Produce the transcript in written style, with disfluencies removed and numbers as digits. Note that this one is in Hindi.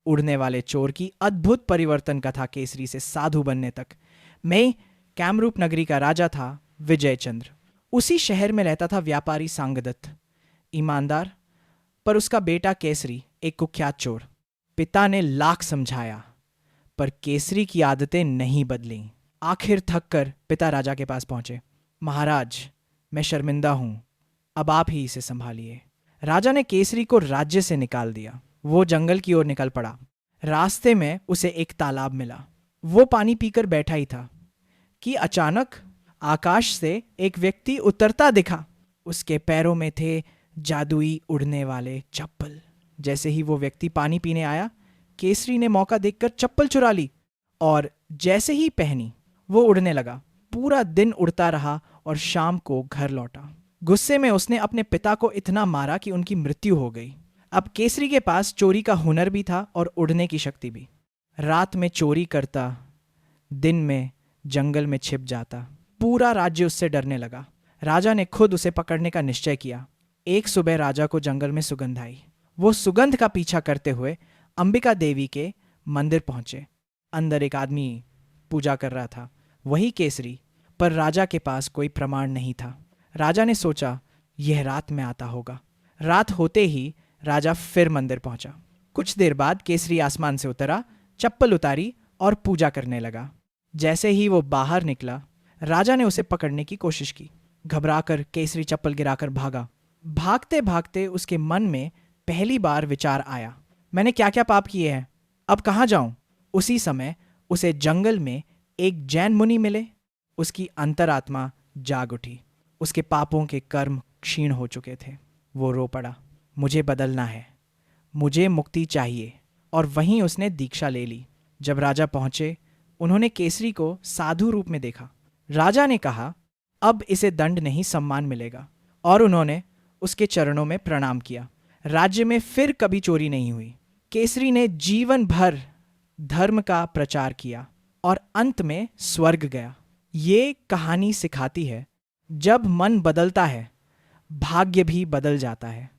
उड़ने वाले चोर की अद्भुत परिवर्तन कथा केसरी से साधु बनने तक। मैं कैमरूप नगरी का राजा था विजय चंद्र। उसी शहर में रहता था व्यापारी सांगदत्त, ईमानदार, पर उसका बेटा केसरी एक कुख्यात चोर। पिता ने लाख समझाया, पर केसरी की आदतें नहीं बदलीं। आखिर थक कर पिता राजा के पास पहुंचे। महाराज, मैं शर्मिंदा हूं, अब आप ही इसे संभालिए। राजा ने केसरी को राज्य से निकाल दिया। वो जंगल की ओर निकल पड़ा। रास्ते में उसे एक तालाब मिला। वो पानी पीकर बैठा ही था कि अचानक आकाश से एक व्यक्ति उतरता दिखा। उसके पैरों में थे जादुई उड़ने वाले चप्पल। जैसे ही वो व्यक्ति पानी पीने आया, केसरी ने मौका देखकर चप्पल चुरा ली और जैसे ही पहनी वो उड़ने लगा। पूरा दिन उड़ता रहा और शाम को घर लौटा। गुस्से में उसने अपने पिता को इतना मारा कि उनकी मृत्यु हो गई। अब केसरी के पास चोरी का हुनर भी था और उड़ने की शक्ति भी। रात में चोरी करता, दिन में जंगल में छिप जाता। पूरा राज्य उससे डरने लगा। राजा ने खुद उसे पकड़ने का निश्चय किया। एक सुबह राजा को जंगल में सुगंध आई। वो सुगंध का पीछा करते हुए अंबिका देवी के मंदिर पहुंचे। अंदर एक आदमी पूजा कर रहा था, वही केसरी, पर राजा के पास कोई प्रमाण नहीं था। राजा ने सोचा यह रात में आता होगा। रात होते ही राजा फिर मंदिर पहुंचा। कुछ देर बाद केसरी आसमान से उतरा, चप्पल उतारी और पूजा करने लगा। जैसे ही वो बाहर निकला, राजा ने उसे पकड़ने की कोशिश की। घबराकर केसरी चप्पल गिराकर भागा। भागते भागते उसके मन में पहली बार विचार आया, मैंने क्या क्या पाप किए हैं, अब कहाँ जाऊं। उसी समय उसे जंगल में एक जैन मुनि मिले। उसकी अंतरात्मा जाग उठी। उसके पापों के कर्म क्षीण हो चुके थे। वो रो पड़ा, मुझे बदलना है, मुझे मुक्ति चाहिए। और वहीं उसने दीक्षा ले ली। जब राजा पहुंचे, उन्होंने केसरी को साधु रूप में देखा। राजा ने कहा अब इसे दंड नहीं, सम्मान मिलेगा, और उन्होंने उसके चरणों में प्रणाम किया। राज्य में फिर कभी चोरी नहीं हुई। केसरी ने जीवन भर धर्म का प्रचार किया और अंत में स्वर्ग गया। ये कहानी सिखाती है, जब मन बदलता है, भाग्य भी बदल जाता है।